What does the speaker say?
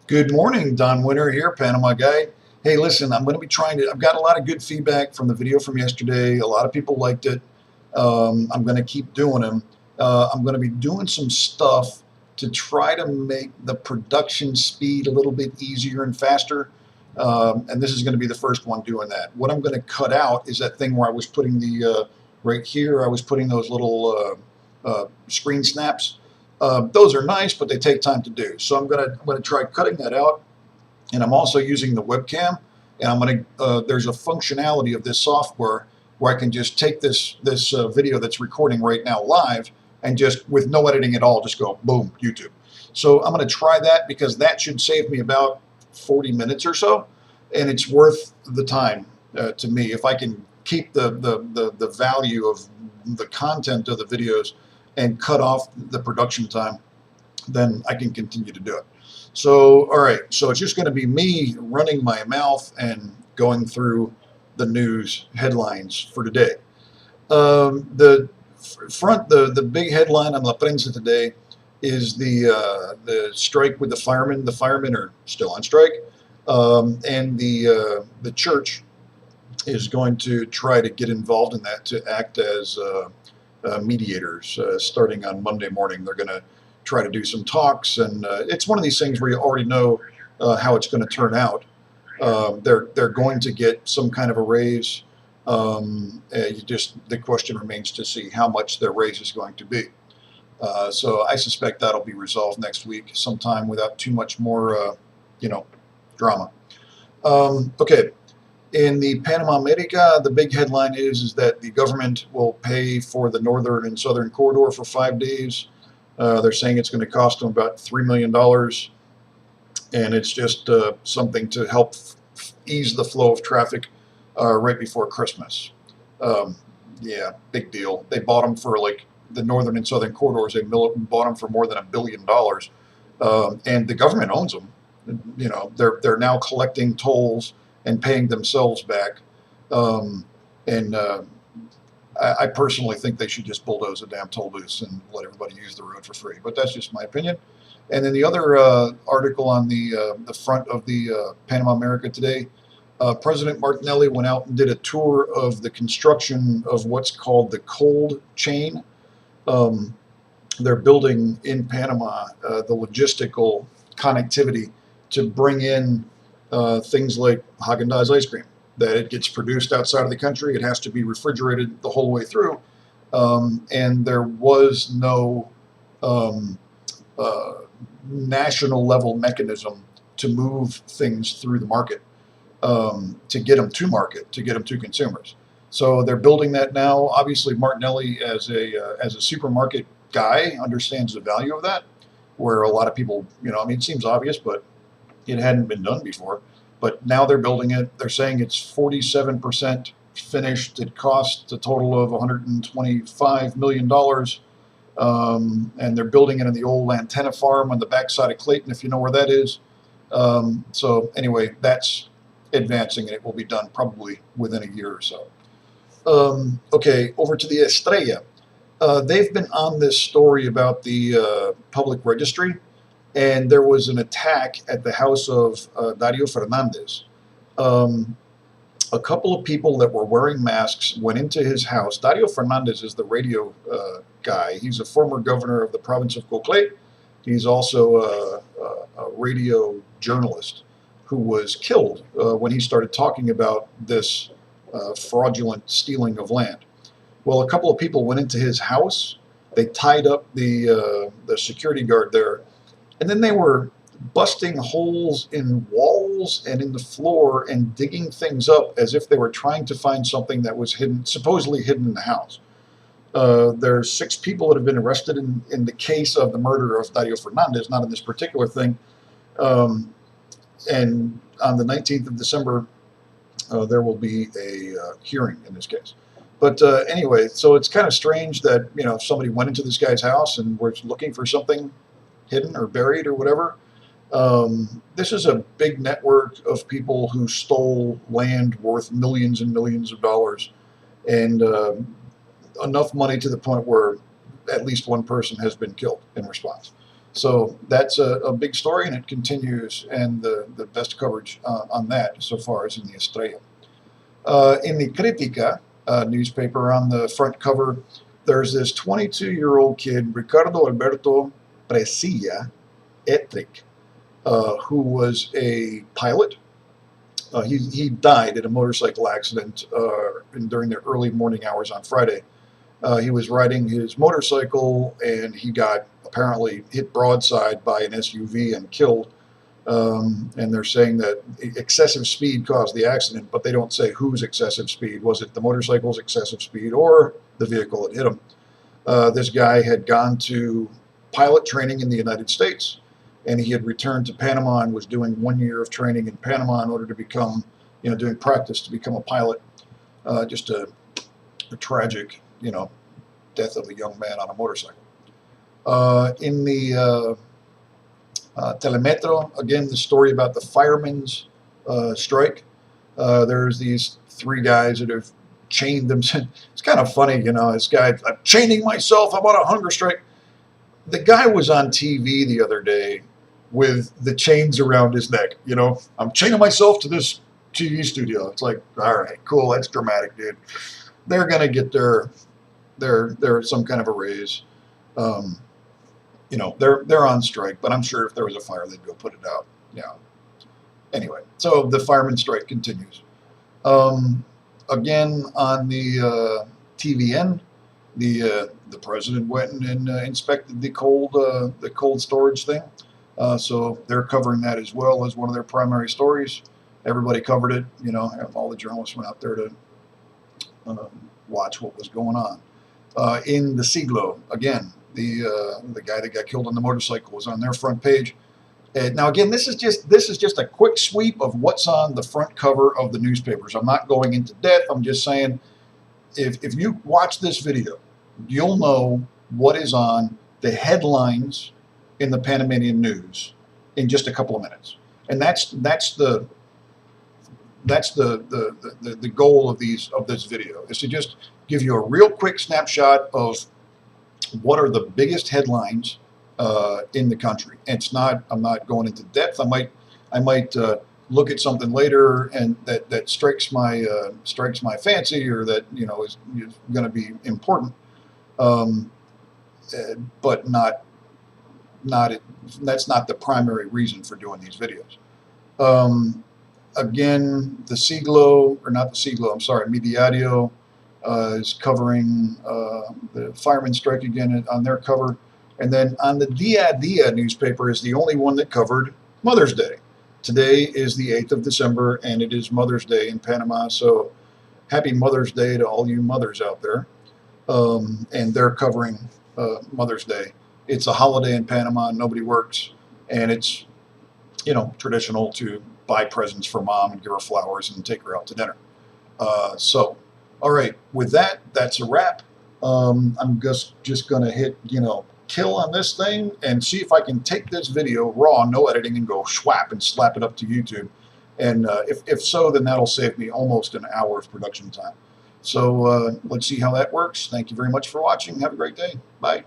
Good morning, Don Winter here, Panama guy. Hey, listen, I'm going to be I've got a lot of good feedback from the video from yesterday. A lot of people liked it. I'm going to keep doing them. I'm going to be doing some stuff to try to make the production speed a little bit easier and faster. And this is going to be the first one doing that. What I'm going to cut out is that thing where I was putting right here, I was putting those little screen snaps. Those are nice, but they take time to do. So I'm gonna try cutting that out, and I'm also using the webcam. And there's a functionality of this software where I can just take this video that's recording right now live, and just with no editing at all, just go boom, YouTube. So I'm gonna try that because that should save me about 40 minutes or so, and it's worth the time to me if I can keep the value of the content of the videos and cut off the production time, then I can continue to do it. So, all right, so it's just going to be me running my mouth and going through the news headlines for today. The big headline on La Prensa today is the strike with the firemen. The firemen are still on strike, and the church is going to try to get involved in that to act as mediators starting on Monday morning. They're going to try to do some talks, and it's one of these things where you already know how it's going to turn out. They're going to get some kind of a raise. The question remains to see how much their raise is going to be. So I suspect that'll be resolved next week sometime without too much more, drama. Okay. In the Panama America, the big headline is that the government will pay for the northern and southern corridor for 5 days. They're saying it's going to cost them about $3 million, and it's just something to help ease the flow of traffic right before Christmas. Yeah, big deal. They bought them for, like, the northern and southern corridors. They bought them for more than $1 billion, and the government owns them. You know, they're now collecting tolls and paying themselves back. I personally think they should just bulldoze a damn toll booths and let everybody use the road for free. But that's just my opinion. And then the other article on the front of the Panama America today, President Martinelli went out and did a tour of the construction of what's called the cold chain. They're building in Panama the logistical connectivity to bring in things like Haagen-Dazs ice cream, that it gets produced outside of the country. It has to be refrigerated the whole way through. And there was no national level mechanism to move things through the market, to get them to market, to get them to consumers. So they're building that now. Obviously, Martinelli, as a supermarket guy, understands the value of that, where a lot of people, it seems obvious, but it hadn't been done before. But now they're building it. They're saying it's 47% finished. It cost a total of $125 million. And they're building it in the old antenna farm on the backside of Clayton, if you know where that is. So anyway, that's advancing, and it will be done probably within a year or so. Okay, over to the Estrella. They've been on this story about the public registry, and there was an attack at the house of Dario Fernandez. A couple of people that were wearing masks went into his house. Dario Fernandez is the radio guy. He's a former governor of the province of Coclé. He's also a radio journalist who was killed when he started talking about this fraudulent stealing of land. Well, a couple of people went into his house. They tied up the security guard there, and then they were busting holes in walls and in the floor and digging things up as if they were trying to find something that was hidden, supposedly hidden in the house. There's 6 people that have been arrested in the case of the murder of Dario Fernandez, not in this particular thing. And on the 19th of December, there will be a hearing in this case. But anyway, so it's kind of strange that, if somebody went into this guy's house and was looking for something hidden or buried or whatever. This is a big network of people who stole land worth millions and millions of dollars, and enough money to the point where at least one person has been killed in response. So that's a big story, and it continues, and the best coverage on that so far is in the Estrella. In the Critica newspaper, on the front cover, there's this 22-year-old kid, Ricardo Alberto Presilla Etric, who was a pilot. He died in a motorcycle accident during the early morning hours on Friday. He was riding his motorcycle, and he got apparently hit broadside by an SUV and killed. And they're saying that excessive speed caused the accident, but they don't say whose excessive speed. Was it the motorcycle's excessive speed or the vehicle that hit him? This guy had gone to pilot training in the United States, and he had returned to Panama and was doing 1 year of training in Panama in order to become, doing practice to become a pilot. Just a tragic, death of a young man on a motorcycle. In the Telemetro, again, the story about the firemen's strike. There's these 3 guys that have chained themselves. It's kind of funny, this guy, I'm chaining myself, I'm on a hunger strike. The guy was on TV the other day with the chains around his neck, I'm chaining myself to this TV studio. It's like, all right, cool, that's dramatic, dude. They're going to get their some kind of a raise. They're on strike, but I'm sure if there was a fire, they'd go put it out. Yeah. Anyway, so the fireman strike continues. Again, on the TVN, the president went and inspected the cold storage thing. So they're covering that as well as one of their primary stories. Everybody covered it. All the journalists went out there to watch what was going on. In the Siglo, again, the guy that got killed on the motorcycle was on their front page. Now, again, this is just a quick sweep of what's on the front cover of the newspapers. I'm not going into depth. I'm just saying, if you watch this video, you'll know what is on the headlines in the Panamanian news in just a couple of minutes. And that's the goal of this video, is to just give you a real quick snapshot of what are the biggest headlines in the country. I'm not going into depth. I might look at something later and that strikes my fancy, or that is going to be important, but that's not the primary reason for doing these videos. Again, the Siglo, or not the Siglo, I'm sorry, Mediario is covering the fireman strike again on their cover. And then on the Dia a Dia newspaper is the only one that covered Mother's Day. Today is the 8th of December, and it is Mother's Day in Panama. So happy Mother's Day to all you mothers out there. And they're covering Mother's Day. It's a holiday in Panama, nobody works, and it's traditional to buy presents for mom and give her flowers and take her out to dinner. So, all right, with that, that's a wrap. I'm just going to hit, kill on this thing and see if I can take this video raw, no editing, and go schwap and slap it up to YouTube. And if so, then that'll save me almost an hour of production time. So let's see how that works. Thank you very much for watching. Have a great day. Bye.